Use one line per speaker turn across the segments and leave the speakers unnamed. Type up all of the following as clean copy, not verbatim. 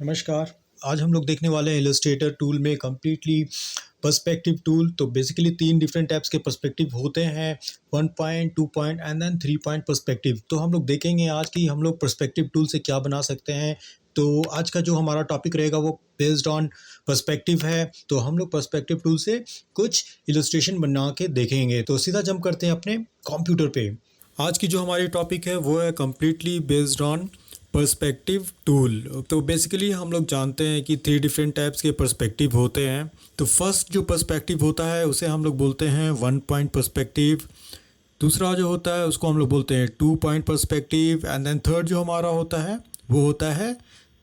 नमस्कार। आज हम लोग देखने वाले हैं इलस्ट्रेटर टूल में कम्प्लीटली पर्सपेक्टिव टूल। तो बेसिकली 3 डिफरेंट टाइप्स के पर्सपेक्टिव होते हैं, 1 point, 2 point and then 3 point perspective. तो हम लोग देखेंगे आज कि हम लोग पर्सपेक्टिव टूल से क्या बना सकते हैं। तो आज का जो हमारा टॉपिक रहेगा वो बेस्ड ऑन पर्सपेक्टिव है। तो हम लोग पर्सपेक्टिव टूल से कुछ इलस्ट्रेशन बना के देखेंगे। तो सीधा जंप करते हैं अपने कंप्यूटर पे। आज की जो हमारी टॉपिक है वो है completely based on perspective tool. तो बेसिकली हम लोग जानते हैं कि 3 डिफरेंट टाइप्स के पर्सपेक्टिव होते हैं। तो फर्स्ट जो पर्सपेक्टिव होता है उसे हम लोग बोलते हैं 1 पॉइंट पर्सपेक्टिव। दूसरा जो होता है उसको हम लोग बोलते हैं 2 point perspective and then third जो हमारा होता है वो होता है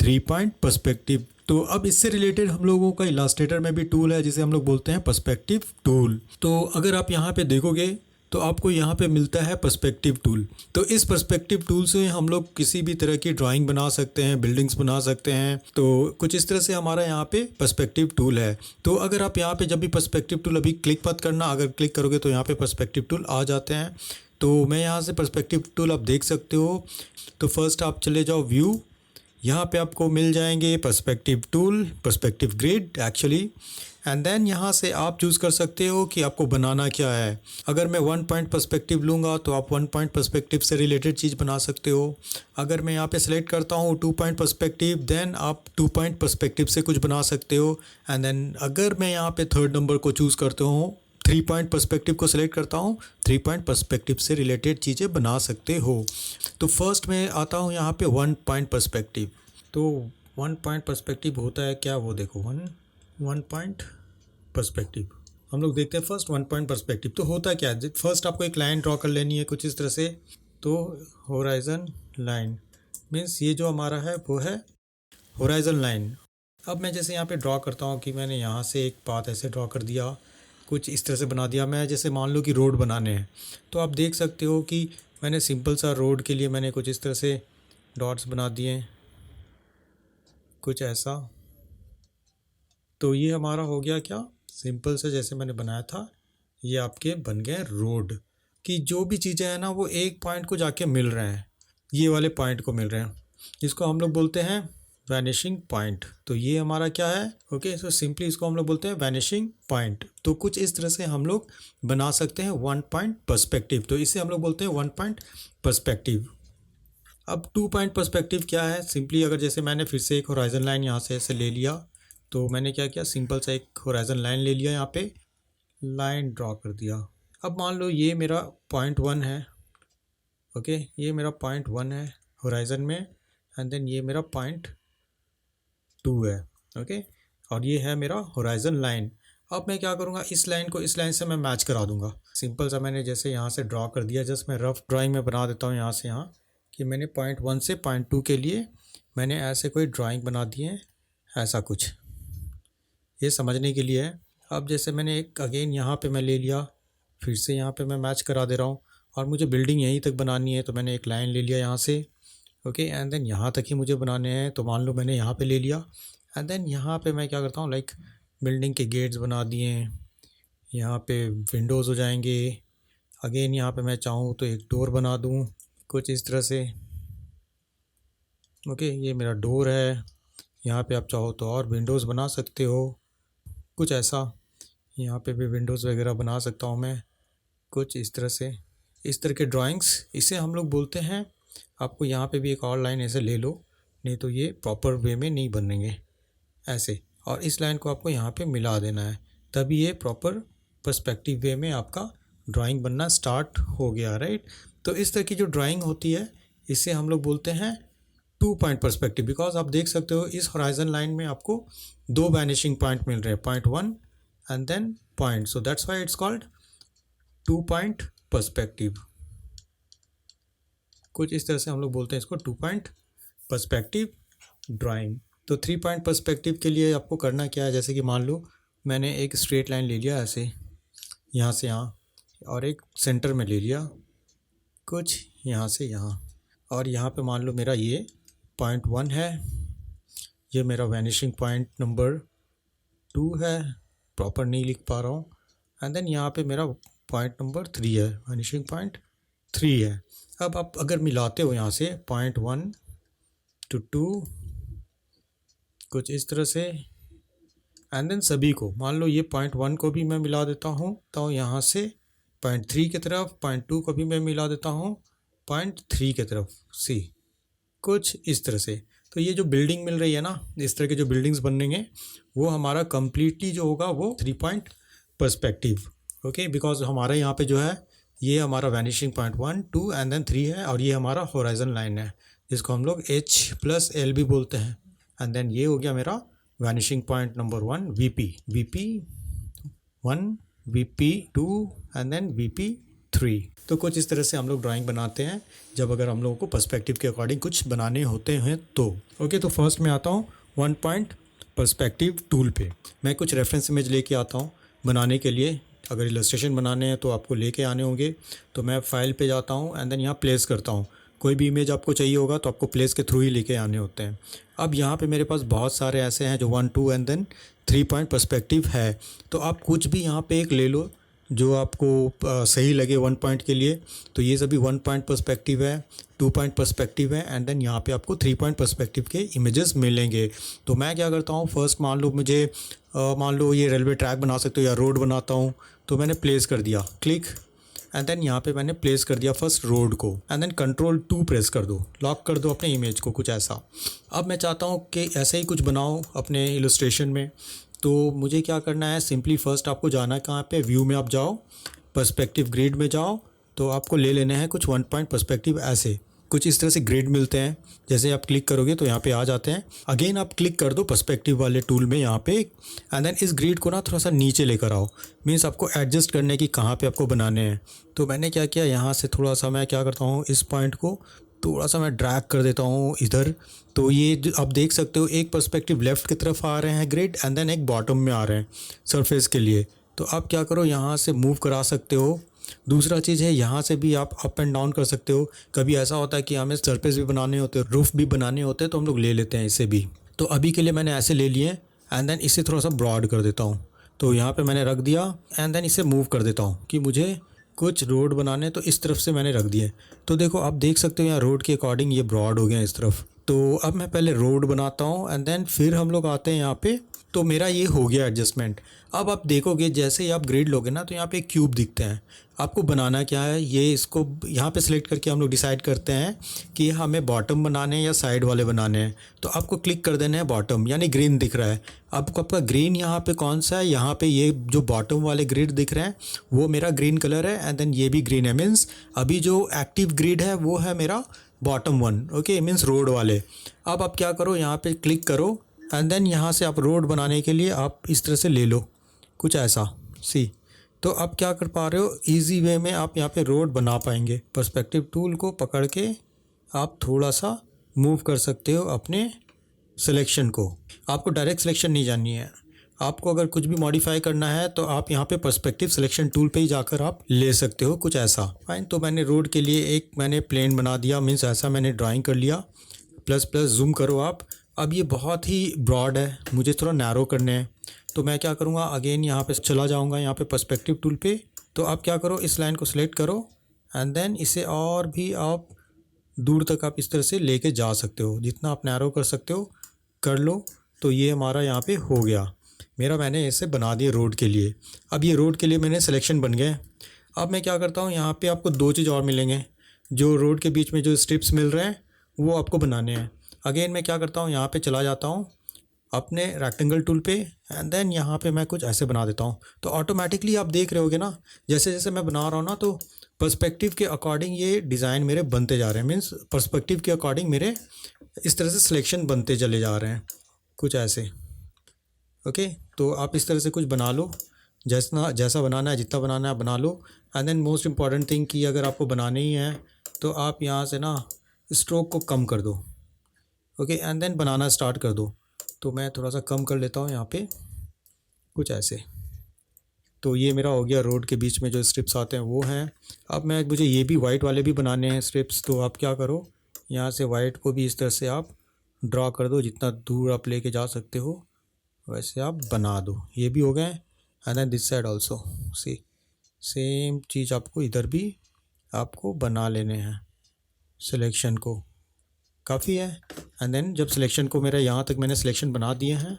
3 पॉइंट पर्सपेक्टिव। तो अब इससे रिलेटेड हम लोगों का इलास्ट्रेटर में भी टूल है जिसे हम लोग बोलते हैं पर्सपेक्टिव टूल। तो अगर आप यहाँ पे देखोगे तो आपको यहाँ पे मिलता है पर्सपेक्टिव टूल। तो इस पर्सपेक्टिव टूल से हम लोग किसी भी तरह की ड्राइंग बना सकते हैं, बिल्डिंग्स बना सकते हैं। तो कुछ इस तरह से हमारा यहाँ पे पर्सपेक्टिव टूल है। तो अगर आप यहाँ पे जब भी पर्सपेक्टिव टूल अभी क्लिक मत करना, अगर क्लिक करोगे तो यहाँ पे पर्सपेक्टिव टूल आ जाते हैं। तो मैं यहाँ से पर्सपेक्टिव टूल आप देख सकते हो। तो फर्स्ट आप चले जाओ व्यू, यहाँ पे आपको मिल जाएंगे perspective tool, perspective grid actually. And then यहाँ से आप चूज़ कर सकते हो कि आपको बनाना क्या है। अगर मैं 1 पॉइंट पर्सपेक्टिव लूँगा तो आप 1 पॉइंट पर्सपेक्टिव से रिलेटेड चीज़ बना सकते हो। अगर मैं यहाँ पे सेलेक्ट करता हूँ 2 पॉइंट पर्सपेक्टिव, देन आप 2 पॉइंट पर्सपेक्टिव से कुछ बना सकते हो। एंड देन अगर मैं यहाँ पे थर्ड नंबर को चूज़ करता हूँ, 3 पॉइंट पर्सपेक्टिव को सिलेक्ट करता हूँ, 3 पॉइंट पर्सपेक्टिव से रिलेटेड चीज़ें बना सकते हो। तो फर्स्ट मैं आता हूँ यहाँ पे 1 पॉइंट पर्सपेक्टिव। तो 1 पॉइंट पर्सपेक्टिव होता है क्या, वो देखो। 1 पॉइंट पर्सपेक्टिव हम लोग देखते हैं। फर्स्ट 1 पॉइंट पर्सपेक्टिव तो होता क्या है, फर्स्ट आपको एक लाइन ड्रॉ कर लेनी है कुछ इस तरह से। तो होराइजन लाइन मीन्स ये जो हमारा है वो है होराइजन लाइन। अब मैं जैसे यहाँ पे ड्रॉ करता हूँ कि मैंने यहाँ से एक पाथ ऐसे ड्रॉ कर दिया, कुछ इस तरह से बना दिया। मैं जैसे मान लो कि रोड बनाने हैं, तो आप देख सकते हो कि मैंने सिंपल सा रोड के लिए मैंने कुछ इस तरह से डॉट्स बना दिए, कुछ ऐसा। तो ये हमारा हो गया क्या, सिंपल से जैसे मैंने बनाया था ये आपके बन गए रोड। कि जो भी चीज़ें हैं ना वो एक पॉइंट को जाके मिल रहे हैं, ये वाले पॉइंट को मिल रहे हैं, इसको हम लोग बोलते हैं वैनिशिंग पॉइंट। तो ये हमारा क्या है, ओके। सो सिंपली इसको हम लोग बोलते हैं वैनिशिंग पॉइंट। तो कुछ इस तरह से हम लोग बना सकते हैं 1 पॉइंट पर्सपेक्टिव। तो इसे हम लोग बोलते हैं 1 पॉइंट पर्सपेक्टिव। अब 2 पॉइंट पर्सपेक्टिव क्या है, सिंपली अगर जैसे मैंने फिर से एक होराइजन लाइन यहाँ से ऐसे ले लिया, तो मैंने क्या किया, सिंपल सा एक होराइजन लाइन ले लिया, यहाँ पे लाइन ड्रॉ कर दिया। अब मान लो ये मेरा पॉइंट 1 है, ओके, ये मेरा पॉइंट 1 है होराइजन में, एंड देन ये मेरा पॉइंट 2 है, ओके, और ये है मेरा होराइजन लाइन। अब मैं क्या करूँगा, इस लाइन को इस लाइन से मैं मैच करा दूंगा। सिंपल सा मैंने जैसे यहाँ से ड्रॉ कर दिया, जस्ट मैं रफ ड्राइंग में बना देता हूँ यहाँ से यहाँ, कि मैंने पॉइंट 1 से पॉइंट 2 के लिए मैंने ऐसे कोई ड्राइंग बना दी है, ऐसा कुछ, ये समझने के लिए है। अब जैसे मैंने एक अगेन यहाँ पे मैं ले लिया, फिर से यहाँ पे मैं मैच करा दे रहा हूँ, और मुझे बिल्डिंग यहीं तक बनानी है, तो मैंने एक लाइन ले लिया यहाँ से, ओके, एंड देन यहाँ तक ही मुझे बनाने हैं। तो मान लो मैंने यहाँ पे ले लिया, एंड देन यहाँ पे मैं क्या करता हूँ, लाइक बिल्डिंग के गेट्स बना दिए, यहाँ पे विंडोज़ हो जाएंगे। अगेन यहाँ पे मैं चाहूँ तो एक डोर बना दूँ कुछ इस तरह से, ओके, ये मेरा डोर है। यहाँ पे आप चाहो तो और विंडोज़ बना सकते हो, कुछ ऐसा। यहाँ पे भी विंडोज़ वगैरह बना सकता हूँ मैं, कुछ इस तरह से। इस तरह के ड्राइंग्स इसे हम लोग बोलते हैं। आपको यहाँ पे भी एक और लाइन ऐसे ले लो, नहीं तो ये प्रॉपर वे में नहीं बनेंगे ऐसे, और इस लाइन को आपको यहाँ पे मिला देना है, तभी ये प्रॉपर पर्सपेक्टिव वे में आपका ड्राइंग बनना स्टार्ट हो गया, राइट। तो इस तरह की जो ड्राइंग होती है इसे हम लोग बोलते हैं 2 पॉइंट पर्सपेक्टिव। बिकॉज आप देख सकते हो इस होराइजन लाइन में आपको 2 वैनिशिंग पॉइंट मिल रहे हैं, point 1 and then point, so that's why it's called 2 point perspective. कुछ इस तरह से हम लोग बोलते हैं इसको 2 पॉइंट पर्सपेक्टिव ड्राइंग। तो 3 पॉइंट पर्सपेक्टिव के लिए आपको करना क्या है, जैसे कि मान लो मैंने एक स्ट्रेट लाइन ले लिया ऐसे, यहाँ से यहाँ, और एक सेंटर में ले लिया कुछ यहाँ से यहाँ, और यहाँ पे मान लो मेरा ये पॉइंट 1 है, ये मेरा वैनिशिंग पॉइंट नंबर 2 है, प्रॉपर नहीं लिख पा रहा हूँ, एंड देन यहाँ पे मेरा पॉइंट नंबर 3 है, वैनिशिंग पॉइंट 3 है। अब आप अगर मिलाते हो यहाँ से पॉइंट 1 to 2 कुछ इस तरह से। एंड देन सभी को मान लो ये पॉइंट 1 को भी मैं मिला देता हूँ तो यहाँ से पॉइंट 3 की तरफ, पॉइंट 2 को भी मैं मिला देता हूँ पॉइंट 3 की तरफ। सी कुछ इस तरह से। तो ये जो बिल्डिंग मिल रही है ना, इस तरह के जो बिल्डिंग्स बनेंगे वो हमारा कम्प्लीटली जो होगा वो 3 पॉइंट पर्सपेक्टिव। ओके, बिकॉज हमारा यहाँ पे जो है ये हमारा वैनिशिंग पॉइंट 1 2 एंड देन 3 है, और ये हमारा होराइजन लाइन है जिसको हम लोग H+L भी बोलते हैं। एंड देन ये हो गया मेरा vanishing point number 1 VP1 VP2 and then VP3। तो कुछ इस तरह से हम लोग ड्राइंग बनाते हैं जब अगर हम लोगों को पर्सपेक्टिव के अकॉर्डिंग कुछ बनाने होते हैं तो। ओके, तो फर्स्ट में आता हूँ 1 पॉइंट पर्सपेक्टिव टूल पे। मैं कुछ रेफरेंस इमेज लेके आता हूँ बनाने के लिए। अगर इलस्ट्रेशन बनाने हैं तो आपको लेके आने होंगे। तो मैं फाइल पे जाता हूँ एंड देन यहाँ प्लेस करता हूँ। कोई भी इमेज आपको चाहिए होगा तो आपको प्लेस के थ्रू ही लेके आने होते हैं। अब यहाँ पे मेरे पास बहुत सारे ऐसे हैं जो 1 2 एंड देन 3 पॉइंट पर्सपेक्टिव है। तो आप कुछ भी यहाँ पे एक ले लो जो आपको सही लगे 1 पॉइंट के लिए। तो ये सभी 1 पॉइंट पर्सपेक्टिव है, 2 पॉइंट पर्सपेक्टिव है एंड देन यहाँ पे आपको 3 पॉइंट पर्सपेक्टिव के इमेजेस मिलेंगे। तो मैं क्या करता हूँ, फर्स्ट मान लो ये रेलवे ट्रैक बना सकते हो या रोड बनाता हूँ। तो मैंने प्लेस कर दिया क्लिक एंड देन यहाँ पे मैंने प्लेस कर दिया फर्स्ट रोड को एंड देन Ctrl+2 प्रेस कर दो, लॉक कर दो अपने इमेज को कुछ ऐसा। अब मैं चाहता हूँ कि ऐसे ही कुछ बनाओ अपने इलस्ट्रेशन में। तो मुझे क्या करना है, सिंपली फर्स्ट आपको जाना है कहाँ पे, व्यू में आप जाओ, पर्सपेक्टिव ग्रिड में जाओ। तो आपको ले लेने हैं कुछ 1 पॉइंट पर्सपेक्टिव ऐसे कुछ इस तरह से ग्रिड मिलते हैं। जैसे आप क्लिक करोगे तो यहाँ पे आ जाते हैं। अगेन आप क्लिक कर दो पर्सपेक्टिव वाले टूल में यहाँ पे एंड देन इस ग्रिड को ना थोड़ा सा नीचे लेकर आओ। मीन्स आपको एडजस्ट करने की कहाँ पे आपको बनाने हैं। तो मैंने क्या किया, यहाँ से थोड़ा सा मैं क्या करता हूँ, इस पॉइंट को थोड़ा सा मैं ड्रैग कर देता हूँ इधर। तो ये आप देख सकते हो एक पर्सपेक्टिव लेफ़्ट की तरफ आ रहे हैं ग्रिड एंड देन एक बॉटम में आ रहे हैं सरफेस के लिए। तो आप क्या करो, यहाँ से मूव करा सकते हो। दूसरा चीज़ है, यहाँ से भी आप अप एंड डाउन कर सकते हो। कभी ऐसा होता है कि हमें सरफेस भी बनाने होते हैं, रूफ भी बनाने होते हैं, तो हम लोग ले लेते हैं इसे भी। तो अभी के लिए मैंने ऐसे ले लिए एंड देन इसे थोड़ा सा ब्रॉड कर देता हूँ। तो यहाँ पे मैंने रख दिया एंड देन इसे मूव कर देता हूँ कि मुझे कुछ रोड बनाने, तो इस तरफ से मैंने रख दिए। तो देखो आप देख सकते हो यहाँ रोड के अकॉर्डिंग ये ब्रॉड हो गया इस तरफ। तो अब मैं पहले रोड बनाता हूँ एंड देन फिर हम लोग आते हैं यहाँ पे। तो मेरा ये हो गया एडजस्टमेंट। अब आप देखोगे जैसे ही आप ग्रिड लोगे ना तो यहाँ पे क्यूब दिखते हैं। आपको बनाना क्या है, ये इसको यहाँ पे सिलेक्ट करके हम लोग डिसाइड करते हैं कि हमें बॉटम बनाने हैं या साइड वाले बनाने हैं। तो आपको क्लिक कर देना है बॉटम, यानी ग्रीन दिख रहा है आपको। आपका ग्रीन यहाँ पे कौन सा है, यहाँ पे ये जो बॉटम वाले ग्रिड दिख रहे हैं वो मेरा ग्रीन कलर है एंड देन ये भी ग्रीन है। मीन्स अभी जो एक्टिव ग्रिड है वो है मेरा बॉटम 1। ओके, मीन्स रोड वाले। अब आप क्या करो, यहाँ पे क्लिक करो एंड देन यहाँ से आप रोड बनाने के लिए आप इस तरह से ले लो कुछ ऐसा। सी, तो आप क्या कर पा रहे हो, इजी वे में आप यहाँ पे रोड बना पाएंगे। पर्सपेक्टिव टूल को पकड़ के आप थोड़ा सा मूव कर सकते हो अपने सिलेक्शन को। आपको डायरेक्ट सिलेक्शन नहीं जाननी है। आपको अगर कुछ भी मॉडिफाई करना है तो आप यहाँ पे पर्सपेक्टिव सिलेक्शन टूल पे ही जाकर आप ले सकते हो कुछ ऐसा। फाइन, तो मैंने रोड के लिए एक मैंने प्लेन बना दिया, मीन्स ऐसा मैंने ड्राइंग कर लिया। प्लस जूम करो आप। अब ये बहुत ही ब्रॉड है, मुझे थोड़ा नैरो करने हैं। तो मैं क्या करूँगा, अगेन यहाँ पे चला जाऊँगा यहाँ पे पर्सपेक्टिव टूल पे। तो आप क्या करो, इस लाइन को सिलेक्ट करो एंड देन इसे और भी आप दूर तक आप इस तरह से लेके जा सकते हो, जितना आप नैरो कर सकते हो कर लो। तो ये हमारा यहाँ पे हो गया मैंने इसे बना दिया रोड के लिए। अब ये रोड के लिए मैंने सिलेक्शन बन गए। अब मैं क्या करता हूँ, यहाँ पे आपको 2 चीज़ और मिलेंगे। जो रोड के बीच में जो स्ट्रिप्स मिल रहे हैं वो आपको बनाने हैं। अगेन मैं क्या करता हूँ, यहाँ पे चला जाता हूँ अपने रेक्टेंगल टूल पे एंड देन यहाँ पे मैं कुछ ऐसे बना देता हूँ। तो ऑटोमेटिकली आप देख रहे होगे ना, जैसे जैसे मैं बना रहा हूँ ना, तो पर्सपेक्टिव के अकॉर्डिंग ये डिज़ाइन मेरे बनते जा रहे हैं। मीन्स पर्सपेक्टिव के अकॉर्डिंग मेरे इस तरह से सिलेक्शन बनते चले जा रहे हैं कुछ ऐसे। ओके, तो आप इस तरह से कुछ बना लो, जैसा बनाना है, जितना बनाना है बना लो। And then most important thing कि अगर आपको बनाने ही है तो आप यहाँ से ना स्ट्रोक को कम कर दो। ओके, एंड देन बनाना स्टार्ट कर दो। तो मैं थोड़ा सा कम कर लेता हूँ यहाँ पे कुछ ऐसे। तो ये मेरा हो गया रोड के बीच में जो स्ट्रिप्स आते हैं वो हैं। अब मुझे ये भी वाइट वाले भी बनाने हैं स्ट्रिप्स। तो आप क्या करो, यहाँ से वाइट को भी इस तरह से आप ड्रा कर दो, जितना दूर आप लेके जा सकते हो वैसे आप बना दो। ये भी हो गए and then this side also see same चीज़ आपको इधर भी आपको बना लेने हैं सिलेक्शन को। काफ़ी है। एंड देन जब सिलेक्शन को मेरा यहाँ तक मैंने सिलेक्शन बना दिए हैं,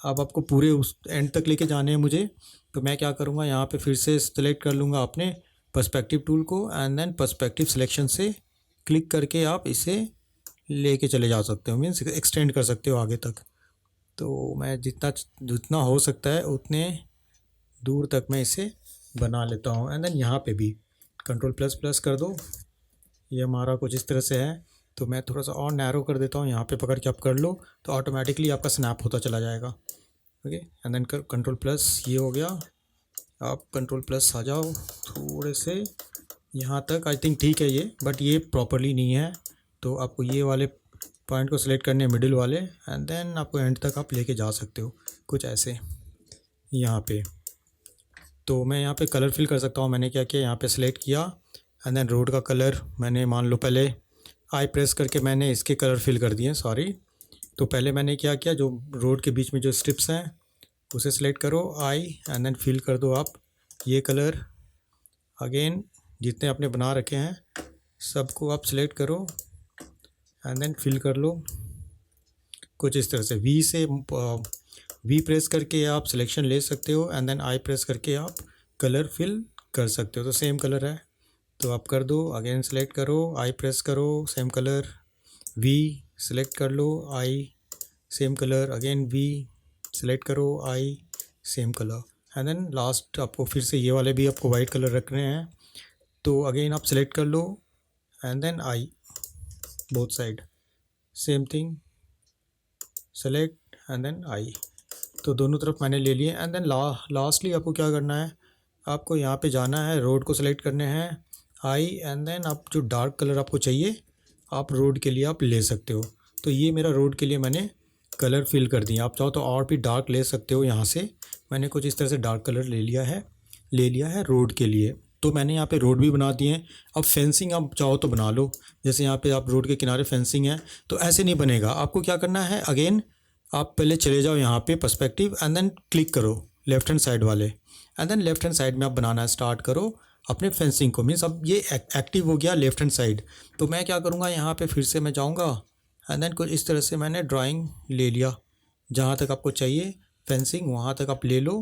अब आपको पूरे उस एंड तक लेके जाने हैं मुझे, तो मैं क्या करूँगा, यहाँ पे फिर से सेलेक्ट कर लूँगा अपने पर्सपेक्टिव टूल को एंड देन पर्सपेक्टिव सिलेक्शन से क्लिक करके आप इसे लेके चले जा सकते हो, मीन्स एक्सटेंड कर सकते हो आगे तक। तो मैं जितना जितना हो सकता है उतने दूर तक मैं इसे बना लेता हूँ। एंड देन यहाँ पे भी कंट्रोल प्लस प्लस कर दो, ये हमारा कुछ इस तरह से है। तो मैं थोड़ा सा और नैरो कर देता हूँ, यहाँ पे पकड़ के आप कर लो तो ऑटोमेटिकली आपका स्नैप होता चला जाएगा। Okay, and then control plus, ये हो गया। आप कंट्रोल प्लस आ जाओ थोड़े से यहाँ तक, आई थिंक ठीक है ये, बट ये प्रॉपरली नहीं है। तो आपको ये वाले पॉइंट को सिलेक्ट करने हैं, मिडिल वाले, एंड देन आपको एंड तक आप लेके जा सकते हो कुछ ऐसे यहाँ पे। तो मैं यहाँ पे कलर फिल कर सकता हूँ। मैंने क्या किया, यहाँ पे सिलेक्ट किया एंड देन रोड का कलर मैंने, मान लो पहले आई प्रेस करके मैंने इसके कलर फिल कर दिए, सॉरी। तो पहले मैंने क्या किया, जो रोड के बीच में जो स्ट्रिप्स हैं उसे सिलेक्ट करो आई, एंड देन फिल कर दो आप ये कलर। अगेन जितने आपने बना रखे हैं सबको आप सिलेक्ट करो एंड देन फिल कर लो कुछ इस तरह से। वी प्रेस करके आप सिलेक्शन ले सकते हो एंड देन आई प्रेस करके आप कलर फिल कर सकते हो। तो सेम कलर है तो आप कर दो, अगेन सेलेक्ट करो, आई प्रेस करो, सेम कलर, वी सेलेक्ट कर लो, I same colour, again V select करो, I same colour, and then last आपको फिर से ये वाले भी आपको वाइट कलर रखने हैं। तो अगेन आप सेलेक्ट कर लो and then I, both side same thing, select and then I. तो दोनों तरफ मैंने ले लिए। एंड देन लास्टली आपको क्या करना है, आपको यहाँ पे जाना है, रोड को सेलेक्ट करने हैं आई, एंड देन आप जो डार्क कलर आपको चाहिए आप रोड के लिए आप ले सकते हो। तो ये मेरा रोड के लिए मैंने कलर फिल कर दिए। आप चाहो तो और भी डार्क ले सकते हो, यहाँ से मैंने कुछ इस तरह से डार्क कलर ले लिया है रोड के लिए। तो मैंने यहाँ पे रोड भी बना दिए हैं। अब फेंसिंग आप चाहो तो बना लो, जैसे यहाँ पे आप रोड के किनारे फेंसिंग है, तो ऐसे नहीं बनेगा। आपको क्या करना है, अगेन आप पहले चले जाओ यहाँ पे पर्सपेक्टिव एंड देन क्लिक करो लेफ्ट हैंड साइड वाले, and then left hand side में आप बनाना स्टार्ट करो अपने फेंसिंग को। मीन्स अब ये एक्टिव हो गया लेफ्ट हैंड साइड। तो मैं क्या करूँगा, यहाँ पे फिर से मैं जाऊँगा एंड देन कुछ इस तरह से मैंने ड्राइंग ले लिया, जहाँ तक आपको चाहिए फेंसिंग वहाँ तक आप ले लो।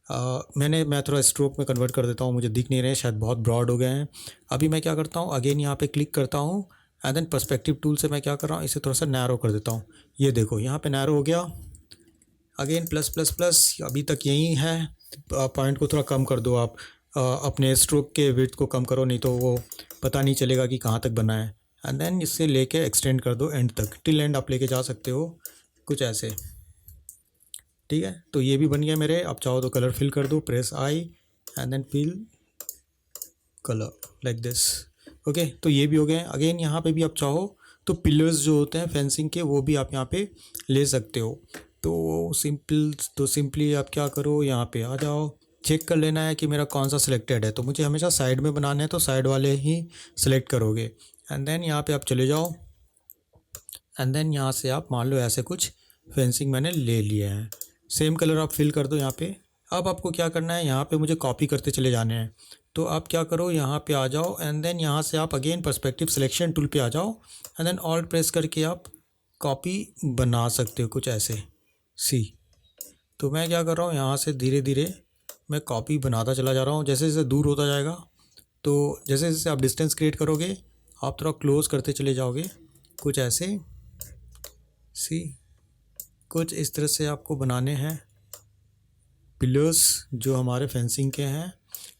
मैं थोड़ा स्ट्रोक में कन्वर्ट कर देता हूँ, मुझे दिख नहीं रहे, शायद बहुत ब्रॉड हो गए हैं। अभी मैं क्या करता हूँ, अगेन यहाँ पे क्लिक करता हूँ एंड देन पर्सपेक्टिव टूल से मैं क्या कर रहा हूँ, इसे थोड़ा सा नैरो कर देता हूँ। ये देखो यहाँ पे नैरो हो गया। अगेन प्लस प्लस प्लस, अभी तक यही है। पॉइंट को थोड़ा कम कर दो आप, अपने स्ट्रोक के विड्थ को कम करो, नहीं तो वो पता नहीं चलेगा कि कहाँ तक बना है। एंड देन इससे लेके एक्सटेंड कर दो एंड तक, टिल एंड आप लेके जा सकते हो कुछ ऐसे, ठीक है। तो ये भी बन गया मेरे। आप चाहो तो कलर फिल कर दो, press I and then fill colour like this. Okay, तो ये भी हो गए। अगेन यहाँ पे भी आप चाहो तो पिलर्स जो होते हैं फेंसिंग के वो भी आप यहाँ पे ले सकते हो। तो सिंपली आप क्या करो, यहाँ पे आ जाओ, चेक कर लेना है कि मेरा कौन सा सिलेक्टेड है। तो मुझे हमेशा साइड में बनाने हैं तो साइड वाले ही सिलेक्ट करोगे एंड देन यहाँ पे आप चले जाओ एंड देन यहाँ से आप मान लो ऐसे कुछ फेंसिंग मैंने ले लिए हैं। सेम कलर आप फिल कर दो यहाँ पे। अब आपको क्या करना है, यहाँ पे मुझे कॉपी करते चले जाने हैं। तो आप क्या करो, यहाँ पे आ जाओ एंड देन यहाँ से आप अगेन पर्सपेक्टिव सिलेक्शन टूल पे आ जाओ एंड देन ऑल्ट प्रेस करके आप कॉपी बना सकते हो कुछ ऐसे सी। तो मैं क्या कर रहा हूँ, यहाँ से धीरे धीरे मैं कॉपी बनाता चला जा रहा हूँ। जैसे जैसे दूर होता जाएगा, तो जैसे जैसे आप डिस्टेंस क्रिएट करोगे आप थोड़ा क्लोज करते चले जाओगे कुछ ऐसे सी। कुछ इस तरह से आपको बनाने हैं पिलर्स जो हमारे फेंसिंग के हैं।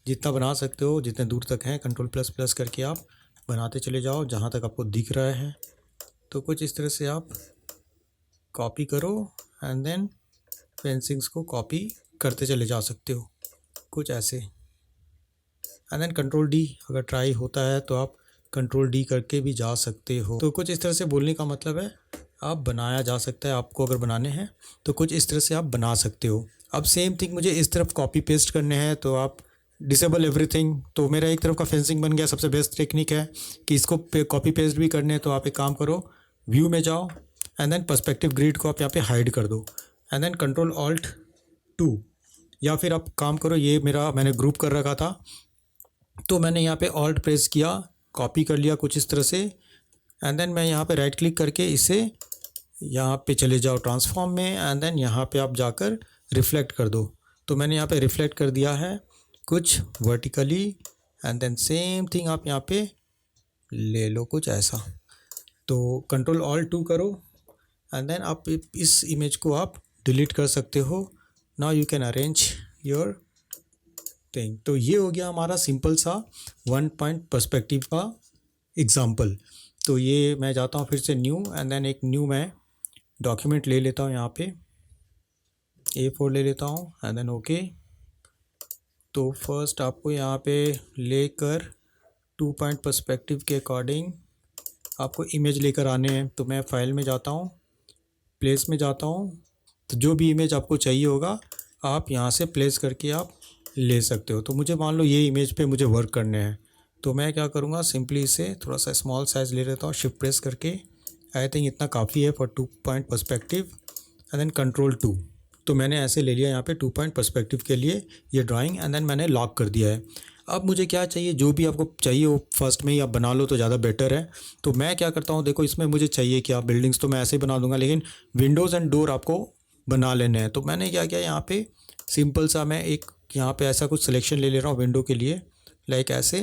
जितना बना सकते हो, जितने दूर तक हैं, कंट्रोल प्लस प्लस करके आप बनाते चले जाओ जहाँ तक आपको दिख रहा है। तो कुछ इस तरह से आप कॉपी करो एंड देन फेंसिंग्स को कॉपी करते चले जा सकते हो कुछ ऐसे। एंड देन कंट्रोल डी, अगर ट्राई होता है तो आप कंट्रोल डी करके भी जा सकते हो। तो कुछ इस तरह से बोलने का मतलब है आप बनाया जा सकता है, आपको अगर बनाने हैं तो कुछ इस तरह से आप बना सकते हो। अब सेम थिंग मुझे इस तरफ कॉपी पेस्ट करने हैं, तो आप डिसेबल एवरीथिंग। तो मेरा एक तरफ का फेंसिंग बन गया। सबसे बेस्ट टेक्निक है कि इसको कॉपी पेस्ट भी करने हैं, तो आप एक काम करो, व्यू में जाओ एंड देन पर्सपेक्टिव ग्रिड को आप यहाँ पे हाइड कर दो एंड देन कंट्रोल ऑल्ट 2, या फिर आप काम करो, ये मैंने ग्रुप कर रखा था तो मैंने यहाँ पे ऑल्ट प्रेस किया, कॉपी कर लिया कुछ इस तरह से एंड देन मैं यहाँ पे राइट क्लिक करके इसे यहाँ पे चले जाओ ट्रांसफॉर्म में, एंड देन यहाँ पे आप जाकर रिफ्लेक्ट कर दो। तो मैंने यहाँ पे रिफ्लेक्ट कर दिया है कुछ vertically, and then same thing आप यहाँ पे ले लो कुछ ऐसा। तो Ctrl+Alt+2 करो, एंड देन आप इस इमेज को आप डिलीट कर सकते हो। Now you can arrange your thing. तो ये हो गया हमारा सिंपल सा 1 पॉइंट पर्सपेक्टिव का एग्जाम्पल। तो ये मैं जाता हूँ फिर से न्यू, एंड देन एक न्यू मैं डॉक्यूमेंट ले लेता हूँ, यहाँ पे A4 ले लेता हूँ, एंड देन ओके। तो फर्स्ट आपको यहाँ पे लेकर 2 पॉइंट पर्सपेक्टिव के अकॉर्डिंग आपको इमेज लेकर आने हैं। तो मैं फाइल में जाता हूँ, प्लेस में जाता हूँ, तो जो भी इमेज आपको चाहिए होगा आप यहाँ से प्लेस करके आप ले सकते हो। तो मुझे मान लो ये इमेज पे मुझे वर्क करने हैं, तो मैं क्या करूँगा, सिंपली इसे थोड़ा सा स्मॉल साइज़ ले लेता हूँ, शिफ्ट प्रेस करके। आई थिंक इतना काफ़ी है for 2 point perspective, and then Ctrl+2। तो मैंने ऐसे ले लिया यहाँ पे 2 पॉइंट पर्सपेक्टिव के लिए ये ड्राइंग, एंड देन मैंने लॉक कर दिया है। अब मुझे क्या चाहिए, जो भी आपको चाहिए वो फर्स्ट में ही आप बना लो तो ज़्यादा बेटर है। तो मैं क्या करता हूँ, देखो इसमें मुझे चाहिए क्या, बिल्डिंग्स तो मैं ऐसे ही बना दूंगा, लेकिन विंडोज़ एंड डोर आपको बना लेने हैं। तो मैंने क्या किया, यहाँ पे सिंपल सा मैं एक यहाँ पे ऐसा कुछ सिलेक्शन ले ले रहा हूँ विंडो के लिए, लाइक ऐसे।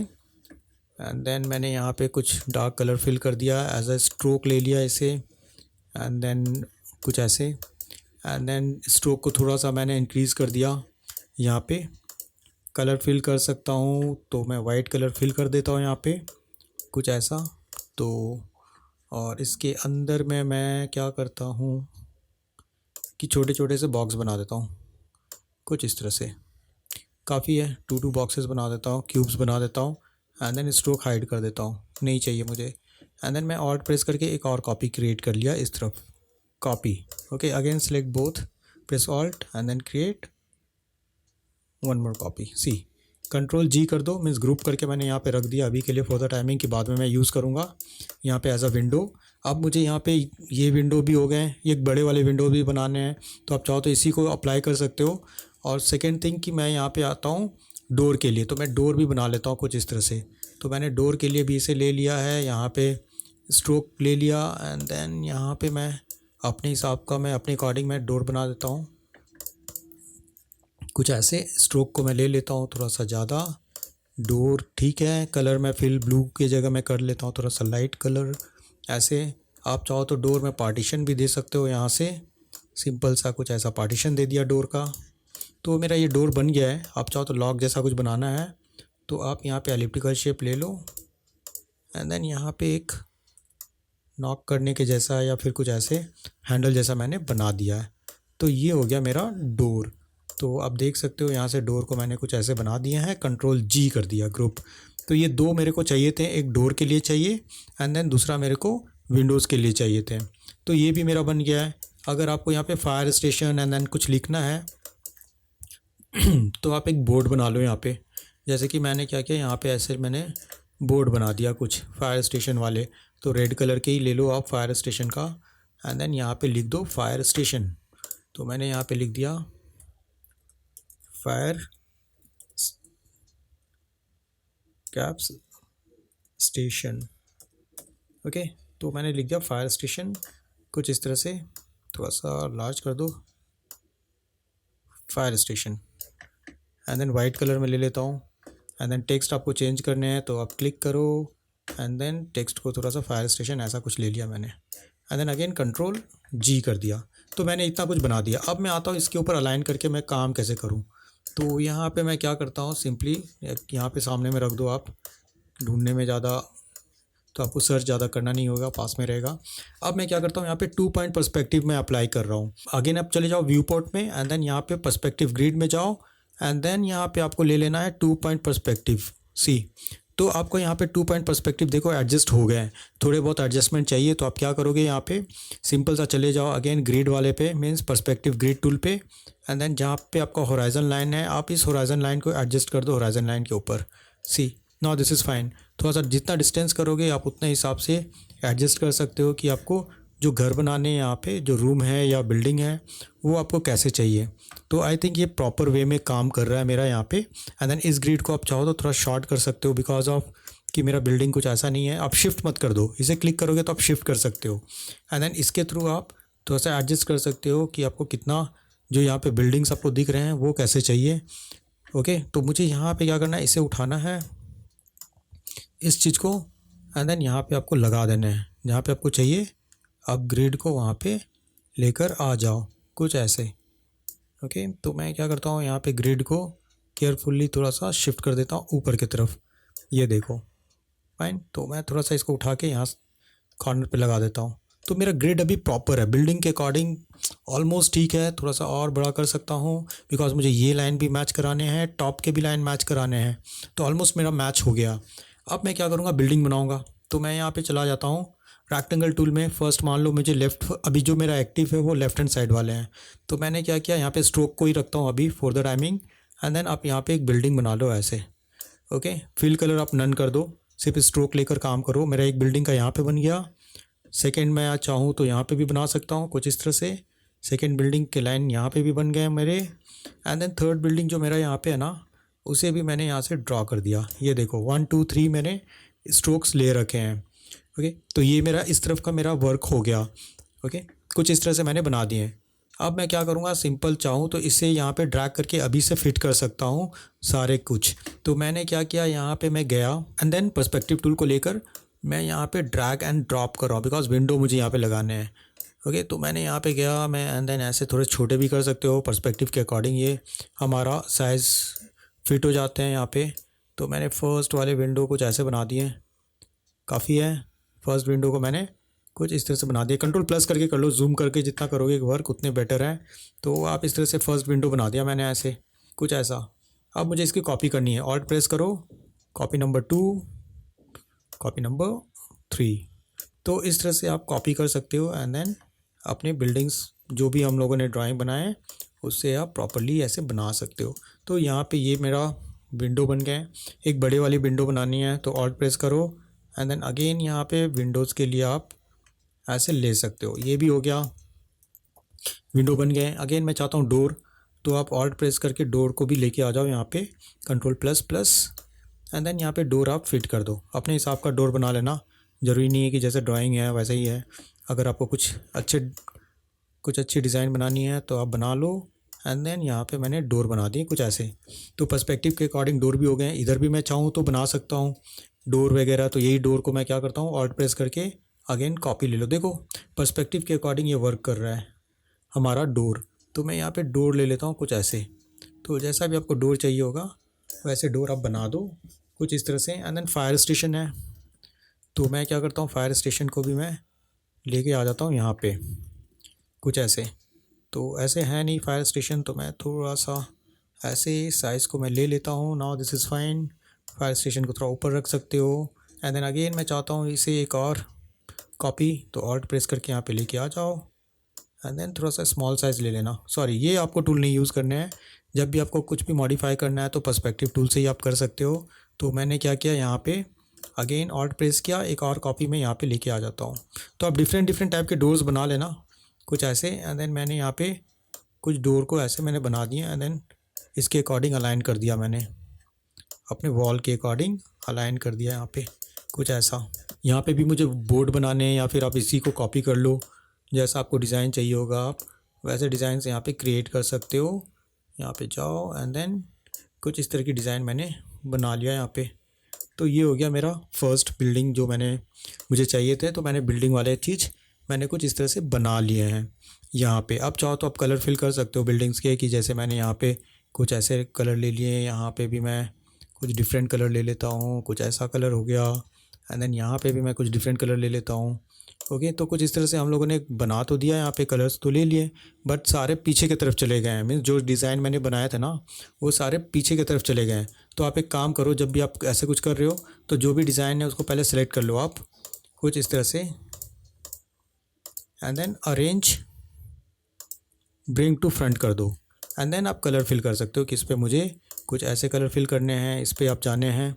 एंड देन मैंने यहाँ पे कुछ डार्क कलर फिल कर दिया, एज अ स्ट्रोक ले लिया इसे, एंड देन कुछ ऐसे। एंड देन स्ट्रोक को थोड़ा सा मैंने इंक्रीज़ कर दिया। यहाँ पे कलर फिल कर सकता हूँ, तो मैं वाइट कलर फिल कर देता हूँ यहाँ पे कुछ ऐसा। तो और इसके अंदर में मैं क्या करता हूँ कि छोटे छोटे से बॉक्स बना देता हूँ कुछ इस तरह से, काफ़ी है। 2 बॉक्सेस बना देता हूँ, क्यूब्स बना देता हूँ, एंड देन स्ट्रोक हाइड कर देता हूँ, नहीं चाहिए मुझे। एंड देन मैं ऑल्ट प्रेस करके एक और कॉपी क्रिएट कर लिया इस तरफ, copy. Okay, again select both, press alt and then create 1 more copy. See Ctrl+G कर दो, मीन्स ग्रुप करके मैंने यहाँ पे रख दिया अभी के लिए फॉर द टाइमिंग, की बाद में मैं यूज़ करूँगा यहाँ पे एज अ विंडो। अब मुझे यहाँ पे ये विंडो भी हो गए, ये बड़े वाले विंडो भी बनाने हैं, तो आप चाहो तो इसी को अप्लाई कर सकते हो। और सेकेंड थिंग कि मैं यहाँ पे आता हूँ डोर के लिए, तो मैं डोर भी बना लेता हूँ कुछ इस तरह से। तो मैंने डोर के लिए भी इसे ले लिया है, यहाँ पे स्ट्रोक ले लिया, एंड देन यहाँ पे मैं अपने हिसाब का, मैं अपने अकॉर्डिंग मैं डोर बना देता हूँ कुछ ऐसे। स्ट्रोक को मैं ले लेता हूँ थोड़ा सा ज़्यादा, डोर ठीक है। कलर मैं फिल ब्लू की जगह मैं कर लेता हूँ थोड़ा सा लाइट कलर ऐसे। आप चाहो तो डोर में पार्टीशन भी दे सकते हो, यहाँ से सिंपल सा कुछ ऐसा पार्टीशन दे दिया डोर का। तो मेरा ये डोर बन गया है। आप चाहो तो लॉक जैसा कुछ बनाना है तो आप यहाँ पे एलिप्टिकल शेप ले लो, एंड देन यहाँ पे एक नॉक करने के जैसा या फिर कुछ ऐसे हैंडल जैसा मैंने बना दिया है। तो ये हो गया मेरा डोर। तो आप देख सकते हो यहाँ से डोर को मैंने कुछ ऐसे बना दिया है, Ctrl+G कर दिया ग्रुप। तो ये 2 मेरे को चाहिए थे, एक डोर के लिए चाहिए एंड देन दूसरा मेरे को विंडोज़ के लिए चाहिए थे। तो ये भी मेरा बन गया है। अगर आपको यहाँ पे फायर स्टेशन एंड देन कुछ लिखना है तो आप एक बोर्ड बना लो यहाँ पे। जैसे कि मैंने क्या किया, यहाँ पे ऐसे मैंने बोर्ड बना दिया कुछ फायर स्टेशन वाले। तो रेड कलर के ही ले लो आप फायर स्टेशन का, एंड देन यहाँ पे लिख दो फायर स्टेशन। तो मैंने यहाँ पे लिख दिया फायर कैप्स स्टेशन। ओके, तो मैंने लिख दिया फायर स्टेशन कुछ इस तरह से, थोड़ा सा लार्ज कर दो fire station, and then white colour में ले लेता हूँ। एंड देन टेक्स्ट आपको चेंज करने हैं तो आप क्लिक करो, एंड देन टेक्स्ट को थोड़ा सा फायर स्टेशन ऐसा कुछ ले लिया मैंने, एंड देन अगेन Ctrl+G कर दिया। तो मैंने इतना कुछ बना दिया। अब मैं आता हूँ इसके ऊपर अलाइन करके मैं काम कैसे करूँ। तो यहाँ पे मैं क्या करता हूँ, सिंपली यहाँ पे सामने में रख दो आप, ढूंढने में ज़्यादा तो आपको सर्च ज़्यादा करना नहीं होगा, पास में रहेगा। अब मैं क्या करता हूँ, यहाँ पे 2 पॉइंट पर्सपेक्टिव में अप्लाई कर रहा हूँ। अगेन आप चले जाओ व्यू पोर्ट में, एंड देन यहाँ पे पर्सपेक्टिव ग्रिड में जाओ, एंड देन यहाँ पे आपको ले लेना है 2 पॉइंट पर्सपेक्टिव। सी तो आपको यहाँ पे 2 पॉइंट पर्सपेक्टिव देखो एडजस्ट हो गए हैं। थोड़े बहुत एडजस्टमेंट चाहिए तो आप क्या करोगे, यहाँ पे सिंपल सा चले जाओ अगेन ग्रिड वाले पे, मीन्स पर्सपेक्टिव ग्रिड टूल पे, एंड देन जहाँ पे आपका होराइजन लाइन है आप इस होराइजन लाइन को एडजस्ट कर दो होराइजन लाइन के ऊपर। सी नाउ दिस इज़ फाइन। थोड़ा सा जितना डिस्टेंस करोगे आप उतने हिसाब से एडजस्ट कर सकते हो कि आपको जो घर बनाने यहाँ पे जो रूम है या बिल्डिंग है वो आपको कैसे चाहिए। तो आई थिंक ये प्रॉपर वे में काम कर रहा है मेरा यहाँ पे। एंड देन इस ग्रिड को आप चाहो तो थोड़ा शॉर्ट कर सकते हो बिकॉज ऑफ कि मेरा बिल्डिंग कुछ ऐसा नहीं है, आप शिफ्ट मत कर दो, इसे क्लिक करोगे तो आप शिफ्ट कर सकते हो एंड देन इसके थ्रू आप थोड़ा सा एडजस्ट कर सकते हो कि आपको कितना जो यहाँ पे बिल्डिंग्स आपको दिख रहे हैं वो कैसे चाहिए। ओके, तो मुझे यहाँ पे क्या करना है, इसे उठाना है इस चीज़ को एंड देन यहाँ पे आपको लगा देना है जहाँ पे आपको चाहिए, आप ग्रिड को वहाँ पे लेकर आ जाओ कुछ ऐसे। ओके, तो मैं क्या करता हूँ यहाँ पे ग्रिड को केयरफुली थोड़ा सा शिफ्ट कर देता हूँ ऊपर की तरफ, ये देखो फाइन। तो मैं थोड़ा सा इसको उठा के यहाँ कॉर्नर पे लगा देता हूँ। तो मेरा ग्रिड अभी प्रॉपर है, बिल्डिंग के अकॉर्डिंग ऑलमोस्ट ठीक है, थोड़ा सा और बड़ा कर सकता हूँ बिकॉज मुझे ये लाइन भी मैच कराने हैं, टॉप के भी लाइन मैच कराने हैं, तो ऑलमोस्ट मेरा मैच हो गया। अब मैं क्या करूँगा, बिल्डिंग बनाऊँगा। तो मैं यहाँ पे चला जाता हूँ रेक्टेंगल टूल में। फर्स्ट मान लो मुझे लेफ़्ट, अभी जो मेरा एक्टिव है वो लेफ्ट हैंड साइड वाले हैं, तो मैंने क्या किया यहाँ पे स्ट्रोक को ही रखता हूँ अभी for the timing and then आप यहाँ पे एक बिल्डिंग बना लो ऐसे। ओके, फिल कलर आप नन कर दो, सिर्फ स्ट्रोक लेकर काम करो। मेरा एक बिल्डिंग का यहाँ पे बन गया। सेकंड मैं चाहूँ तो यहाँ पे भी बना सकता हूँ कुछ इस तरह से, सेकंड बिल्डिंग के लाइन यहाँ पे भी बन गए मेरे एंड देन थर्ड बिल्डिंग जो मेरा यहाँ पे है ना, उसे भी मैंने यहाँ से ड्रॉ कर दिया। ये देखो 1 2 3 मैंने स्ट्रोक्स ले रखे हैं। ओके, तो ये मेरा इस तरफ का मेरा वर्क हो गया। ओके, कुछ इस तरह से मैंने बना दिए। अब मैं क्या करूँगा, सिंपल चाहूँ तो इसे यहाँ पे ड्रैग करके अभी से फिट कर सकता हूँ सारे कुछ। तो मैंने क्या किया, यहाँ पे मैं गया एंड देन पर्सपेक्टिव टूल को लेकर मैं यहाँ पे ड्रैग एंड ड्रॉप कर रहा हूँ बिकॉज विंडो मुझे यहाँ पे लगाने हैं। ओके, तो मैंने यहाँ पे गया मैं एंड देन ऐसे थोड़े छोटे भी कर सकते हो पर्सपेक्टिव के अकॉर्डिंग, ये हमारा साइज़ फिट हो जाते हैं यहाँ पे। तो मैंने फ़र्स्ट वाले विंडो कुछ ऐसे बना दिए, काफ़ी है। फर्स्ट विंडो को मैंने कुछ इस तरह से बना दिया, कंट्रोल प्लस करके कर लो, जूम करके जितना करोगे वर्क उतने बेटर है। तो आप इस तरह से फर्स्ट विंडो बना दिया मैंने ऐसे कुछ ऐसा। अब मुझे इसकी कॉपी करनी है, ऑल्ट प्रेस करो, कॉपी नंबर 2, कॉपी नंबर 3। तो इस तरह से आप कॉपी कर सकते हो एंड देन अपने बिल्डिंग्स जो भी हम लोगों ने ड्राइंग बनाए उससे आप प्रॉपरली ऐसे बना सकते हो। तो यहाँ पे ये मेरा विंडो बन गया है। एक बड़े वाली विंडो बनानी है तो ऑल्ट प्रेस करो एंड देन अगेन यहाँ पे विंडोज़ के लिए आप ऐसे ले सकते हो। ये भी हो गया, विंडो बन गए। अगेन मैं चाहता हूँ डोर, तो आप ऑल्ट प्रेस करके डोर को भी लेके आ जाओ यहाँ पे, control plus plus and then यहाँ पे डोर आप फिट कर दो। अपने हिसाब का डोर बना लेना, ज़रूरी नहीं है कि जैसे ड्राइंग है वैसे ही है। अगर आपको कुछ अच्छी डिज़ाइन बनानी है तो आप बना लो एंड देन यहाँ पे मैंने डोर बना दिए कुछ ऐसे। तो पर्सपेक्टिव के अकॉर्डिंग डोर भी हो गए। इधर भी मैं चाहूँ तो बना सकता हूँ डोर वगैरह। तो यही डोर को मैं क्या करता हूँ, ऑल्ट प्रेस करके अगेन कॉपी ले लो। देखो पर्सपेक्टिव के अकॉर्डिंग ये वर्क कर रहा है हमारा डोर। तो मैं यहाँ पे डोर ले लेता हूँ कुछ ऐसे। तो जैसा भी आपको डोर चाहिए होगा वैसे डोर आप बना दो कुछ इस तरह से। एंड देन फायर स्टेशन है, तो मैं क्या करता हूँ, फायर स्टेशन को भी मैं लेके आ जाता हूँ यहाँ पे कुछ ऐसे। तो ऐसे है नहीं फायर स्टेशन, तो मैं थोड़ा सा ऐसे साइज़ को मैं ले लेता हूँ। Now this is fine. Fire station को थोड़ा ऊपर रख सकते हो एंड देन अगेन मैं चाहता हूँ इसे एक और कॉपी, तो ऑल्ट प्रेस करके यहाँ पे लेके आ जाओ एंड देन थोड़ा सा स्मॉल साइज़ ले लेना। सॉरी, ये आपको टूल नहीं यूज़ करने हैं। जब भी आपको कुछ भी मॉडिफाई करना है तो पर्सपेक्टिव टूल से ही आप कर सकते हो। तो मैंने क्या किया, यहाँ पे अगेन ऑल्ट प्रेस किया, एक और कॉपी में यहाँ पे लेके आ जाता हूँ। तो आप डिफरेंट टाइप के डोर्स बना लेना कुछ ऐसे। एंड देन मैंने यहाँ पे कुछ डोर को ऐसे मैंने बना दिए एंड देन इसके अकॉर्डिंग अलाइन कर दिया, मैंने अपने वॉल के अकॉर्डिंग अलाइन कर दिया यहाँ पे कुछ ऐसा। यहाँ पे भी मुझे बोर्ड बनाने हैं या फिर आप इसी को कॉपी कर लो, जैसा आपको डिज़ाइन चाहिए होगा आप वैसे डिज़ाइन से यहाँ पे क्रिएट कर सकते हो। यहाँ पे जाओ एंड देन कुछ इस तरह की डिज़ाइन मैंने बना लिया यहाँ पे। तो ये हो गया मेरा फर्स्ट बिल्डिंग जो मुझे चाहिए थे। तो मैंने बिल्डिंग वाले चीज़ मैंने कुछ इस तरह से बना लिए हैं यहाँ पे। अब चाहो तो आप कलर फिल कर सकते हो बिल्डिंग्स के, कि जैसे मैंने यहाँ पे कुछ ऐसे कलर ले लिए, यहाँ पे भी मैं कुछ डिफरेंट कलर ले लेता हूँ, कुछ ऐसा कलर हो गया एंड देन यहाँ पे भी मैं कुछ डिफरेंट कलर ले लेता हूँ। ओके, तो कुछ इस तरह से हम लोगों ने बना तो दिया, यहाँ पे कलर्स तो ले लिए बट सारे पीछे की तरफ चले गए हैं। मीन्स जो डिज़ाइन मैंने बनाया था ना वो सारे पीछे की तरफ चले गए हैं। तो आप एक काम करो, जब भी आप ऐसे कुछ कर रहे हो तो जो भी डिज़ाइन है उसको पहले सेलेक्ट कर लो आप कुछ इस तरह से and then arrange bring to front कर दो एंड देन आप कलर फिल कर सकते हो कि इस पर मुझे कुछ ऐसे कलर फिल करने हैं, इस पर आप जाने हैं,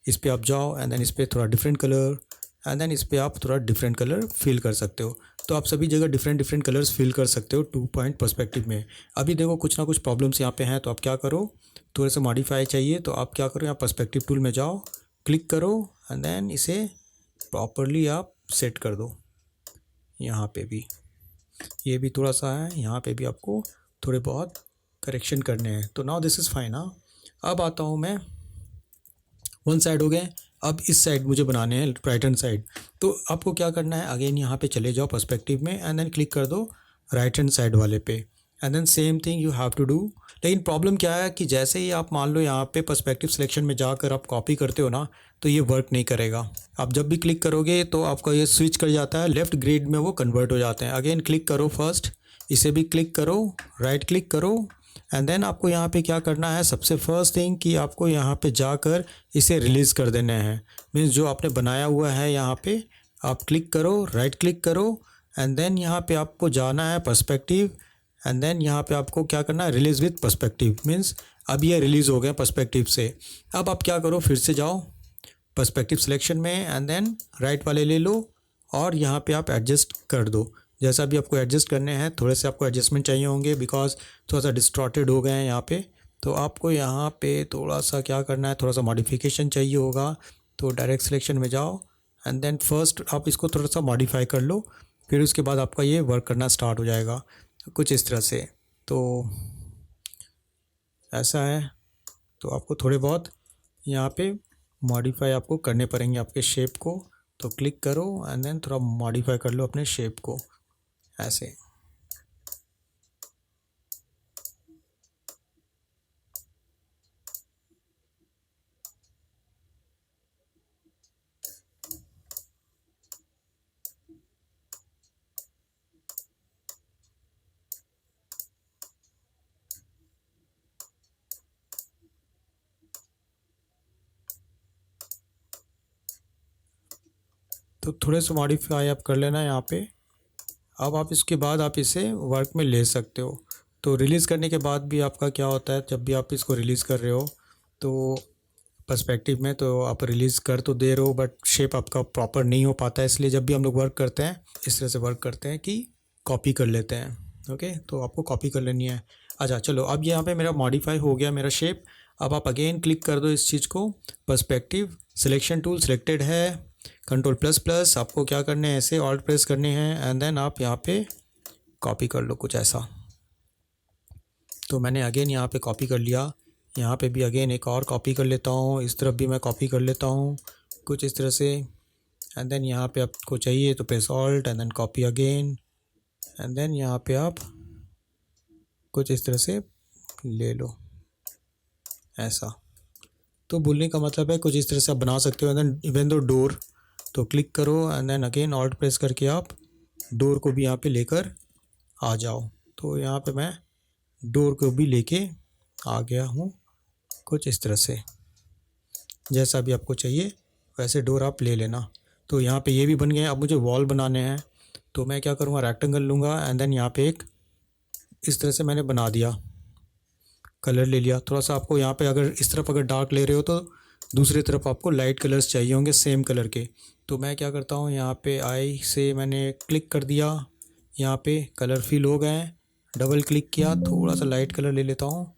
इस पर आप जाओ एंड देन इस पर थोड़ा डिफरेंट कलर एंड देन इस पर आप थोड़ा डिफरेंट कलर फिल कर सकते हो। तो आप सभी जगह डिफरेंट कलर्स फिल कर सकते हो 2 पॉइंट पर्सपेक्टिव में। अभी देखो कुछ ना कुछ प्रॉब्लम्स यहाँ पे हैं, तो आप क्या करो, थोड़े से मॉडिफाई चाहिए तो आप क्या करो, यहाँ पर्सपेक्टिव टूल में जाओ क्लिक करो एंड देन इसे प्रॉपरली आप सेट कर दो। यहाँ पे भी ये भी थोड़ा सा है, यहाँ पे भी आपको थोड़े बहुत करेक्शन करने हैं। तो नाउ दिस इज़ फाइन। हाँ, अब आता हूँ मैं, वन साइड हो गए, अब इस साइड मुझे बनाने हैं राइट हैंड साइड। तो आपको क्या करना है, अगेन यहाँ पे चले जाओ पर्सपेक्टिव में एंड देन क्लिक कर दो राइट हैंड साइड वाले पे and then same thing you have to do. लेकिन प्रॉब्लम क्या है कि जैसे ही आप मान लो यहाँ पे पर्सपेक्टिव सिलेक्शन में जाकर आप कॉपी करते हो ना, तो ये वर्क नहीं करेगा। आप जब भी क्लिक करोगे तो आपका ये स्विच कर जाता है, लेफ़्ट ग्रिड में वो कन्वर्ट हो जाते हैं। अगेन क्लिक करो फर्स्ट, इसे भी क्लिक करो, राइट क्लिक करो एंड देन आपको यहाँ पे क्या करना है, सबसे फर्स्ट थिंग कि आपको यहाँ पे जाकर इसे रिलीज़ कर देना है। मीन्स जो आपने बनाया हुआ है यहाँ पे आप क्लिक करो, राइट क्लिक करो एंड देन यहाँ पे आपको जाना है पर्सपेक्टिव एंड देन यहाँ पे आपको क्या करना है, रिलीज़ विथ पर्सपेक्टिव। मीन्स अब ये रिलीज़ हो गया पर्सपेक्टिव से। अब आप क्या करो, फिर से जाओ पर्सपेक्टिव सिलेक्शन में एंड देन राइट वाले ले लो और यहाँ पे आप एडजस्ट कर दो। जैसा भी आपको एडजस्ट करने हैं, थोड़े से आपको एडजस्टमेंट चाहिए होंगे बिकॉज थोड़ा सा डिस्टॉर्टेड हो गए हैं यहाँ पे। तो आपको यहाँ पे थोड़ा सा क्या करना है, थोड़ा सा मॉडिफिकेशन चाहिए होगा। तो डायरेक्ट सिलेक्शन में जाओ एंड देन फर्स्ट आप इसको थोड़ा सा मॉडिफाई कर लो, फिर उसके बाद आपका ये वर्क करना स्टार्ट हो जाएगा कुछ इस तरह से। तो ऐसा है, तो आपको थोड़े बहुत यहाँ पे मॉडिफाई आपको करने पड़ेंगे आपके शेप को। तो क्लिक करो एंड देन थोड़ा मॉडिफाई कर लो अपने शेप को ऐसे। तो थोड़े से मॉडिफाई आप कर लेना यहाँ पे। अब आप इसके बाद आप इसे वर्क में ले सकते हो। तो रिलीज़ करने के बाद भी आपका क्या होता है, जब भी आप इसको रिलीज़ कर रहे हो तो पर्सपेक्टिव में तो आप रिलीज़ कर तो दे रहे हो बट शेप आपका प्रॉपर नहीं हो पाता है। इसलिए जब भी हम लोग वर्क करते हैं इस तरह से वर्क करते हैं कि कॉपी कर लेते हैं। ओके, तो आपको कॉपी कर लेनी है। अच्छा चलो, अब यहाँ पे मेरा मॉडिफाई हो गया मेरा शेप। अब आप अगेन क्लिक कर दो इस चीज़ को, पर्सपेक्टिव सिलेक्शन टूल सिलेक्टेड है, कंट्रोल प्लस प्लस आपको क्या करने हैं, ऐसे ऑल्ट प्रेस करने हैं एंड देन आप यहाँ पे कॉपी कर लो कुछ ऐसा। तो मैंने अगेन यहाँ पे कॉपी कर लिया, यहाँ पे भी अगेन एक और कॉपी कर लेता हूँ, इस तरफ भी मैं कॉपी कर लेता हूँ कुछ इस तरह से एंड देन यहाँ पे आपको चाहिए तो press alt and then copy again and then यहाँ पे आप कुछ इस तरह से ले लो ऐसा। तो बोलने का मतलब है कुछ इस तरह से आप बना सकते हो। एंड देन इवन दो डोर, तो क्लिक करो and then again alt press करके आप डोर को भी यहाँ पे लेकर आ जाओ। तो यहाँ पे मैं डोर को भी लेके आ गया हूँ कुछ इस तरह से। जैसा भी आपको चाहिए वैसे डोर आप ले लेना। तो यहाँ पे ये भी बन गए। अब मुझे वॉल बनाने हैं तो मैं क्या करूँगा, रेक्टेंगल लूँगा एंड देन यहाँ पे एक इस तरह से मैंने बना दिया, कलर ले लिया। थोड़ा सा आपको यहाँ पे अगर इस तरफ अगर डार्क ले रहे हो तो दूसरी तरफ आपको लाइट कलर्स चाहिए होंगे सेम कलर के। तो मैं क्या करता हूँ, यहाँ पे आई से मैंने क्लिक कर दिया, यहाँ पे कलर फिल हो गए, डबल क्लिक किया, थोड़ा सा लाइट कलर ले लेता हूँ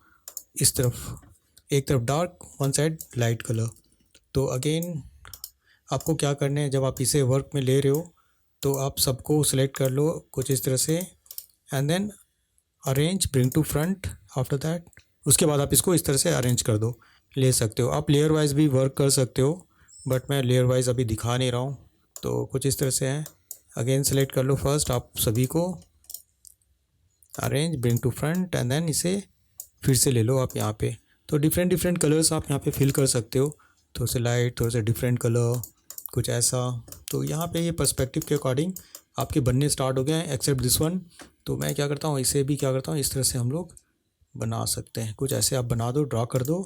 इस तरफ, एक तरफ dark one side light colour. तो अगेन आपको क्या करना है, जब आप इसे वर्क में ले रहे हो तो आप सबको सिलेक्ट कर लो कुछ इस तरह से and then arrange bring to front. After that उसके बाद आप इसको इस तरह से अरेंज कर दो, ले सकते हो। आप लेयर वाइज भी वर्क कर सकते हो बट मैं लेयर वाइज अभी दिखा नहीं रहा हूँ। तो कुछ इस तरह से है। अगेन सेलेक्ट कर लो फर्स्ट आप सभी को, arrange bring to front and then इसे फिर से ले लो आप यहाँ पे। तो डिफरेंट डिफरेंट कलर्स आप यहाँ पे फिल कर सकते हो, थोड़े से लाइट, थोड़े से डिफरेंट कलर कुछ ऐसा। तो यहाँ पे ये पर्सपेक्टिव के अकॉर्डिंग आपके बनने स्टार्ट हो गए हैं एक्सेप्ट दिस वन। तो मैं क्या करता हूँ, इसे भी क्या करता हूँ, इस तरह से हम लोग बना सकते हैं। कुछ ऐसे आप बना दो, ड्रा कर दो,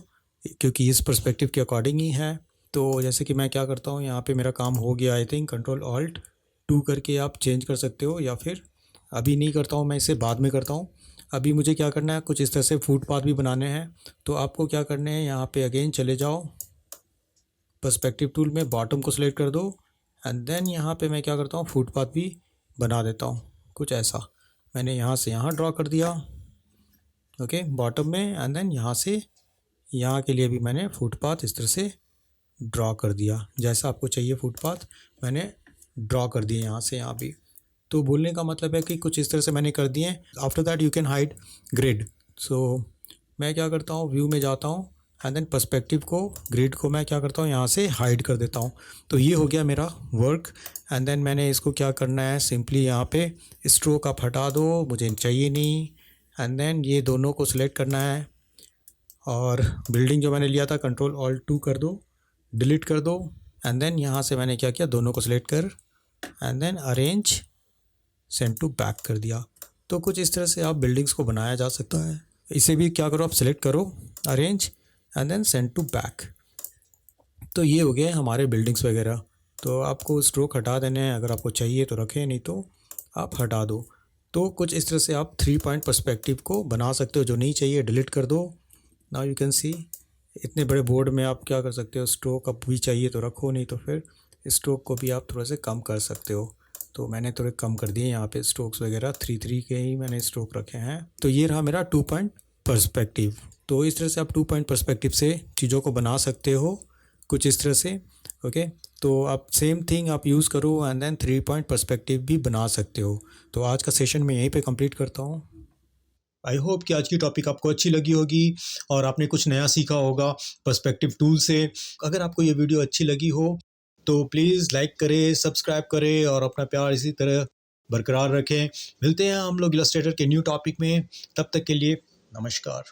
क्योंकि इस पर्सपेक्टिव के अकॉर्डिंग ही है। तो जैसे कि मैं क्या करता हूँ, यहाँ पे मेरा काम हो गया I think, control alt two करके आप चेंज कर सकते हो या फिर अभी नहीं करता हूँ मैं, इसे बाद में करता हूँ। अभी मुझे क्या करना है, कुछ इस तरह से फुटपाथ भी बनाने हैं। तो आपको क्या करने हैं, यहाँ पे अगेन चले जाओ पर्सपेक्टिव टूल में, बॉटम को सिलेक्ट कर दो एंड देन यहाँ पे मैं क्या करता हूँ, फुटपाथ भी बना देता हूँ कुछ ऐसा। मैंने यहाँ से यहाँ ड्रॉ कर दिया ओके बॉटम में एंड देन यहाँ से यहाँ के लिए भी मैंने फुटपाथ इस तरह से
ड्रॉ कर दिया। जैसा आपको चाहिए फुटपाथ मैंने ड्रॉ कर दिए यहाँ से यहाँ भी। तो बोलने का मतलब है कि कुछ इस तरह से मैंने कर दिए। After that you can hide grid. So मैं क्या करता हूँ, व्यू में जाता हूँ एंड देन पर्सपेक्टिव को, ग्रिड को मैं क्या करता हूँ यहाँ से हाइड कर देता हूँ। तो ये हो गया मेरा वर्क। एंड देन मैंने इसको क्या करना है, सिंपली यहाँ पे स्ट्रोक आप हटा दो, मुझे चाहिए नहीं। एंड देन ये दोनों को सिलेक्ट करना है और बिल्डिंग जो मैंने लिया था Ctrl+Alt+2 कर दो, डिलीट कर दो। एंड देन यहाँ से मैंने क्या किया, दोनों को सिलेक्ट कर and then arrange send to back कर दिया। तो कुछ इस तरह से आप बिल्डिंग्स को बनाया जा सकता है। इसे भी क्या करो, आप सिलेक्ट करो, arrange and then send to back. तो ये हो गए हमारे बिल्डिंग्स वगैरह। तो आपको स्ट्रोक हटा देने हैं, अगर आपको चाहिए तो रखें, नहीं तो आप हटा दो। तो कुछ इस तरह से आप 3 पॉइंट पर्सपेक्टिव को बना सकते हो। जो नहीं चाहिए डिलीट कर दो। नाउ यू कैन सी इतने बड़े बोर्ड में आप क्या कर सकते हो, स्ट्रोक अब भी चाहिए तो रखो, नहीं तो फिर स्ट्रोक को भी आप थोड़ा से कम कर सकते हो। तो मैंने थोड़े कम कर दिए यहाँ पे स्ट्रोक्स वगैरह, 3 के ही मैंने स्ट्रोक रखे हैं। तो ये रहा मेरा 2 पॉइंट पर्सपेक्टिव। तो इस तरह से आप 2 पॉइंट पर्सपेक्टिव से चीज़ों को बना सकते हो कुछ इस तरह से। ओके, तो आप सेम थिंग आप यूज़ करो एंड देन 3 पॉइंट पर्सपेक्टिव भी बना सकते हो। तो आज का सेशन मैं यहीं पे कंप्लीट करता हूँ।
आई होप कि आज की टॉपिक आपको अच्छी लगी होगी और आपने कुछ नया सीखा होगा पर्सपेक्टिव टूल से। अगर आपको ये वीडियो अच्छी लगी हो तो प्लीज़ लाइक करें, सब्सक्राइब करें और अपना प्यार इसी तरह बरकरार रखें। मिलते हैं हम लोग इलस्ट्रेटर के न्यू टॉपिक में। तब तक के लिए नमस्कार।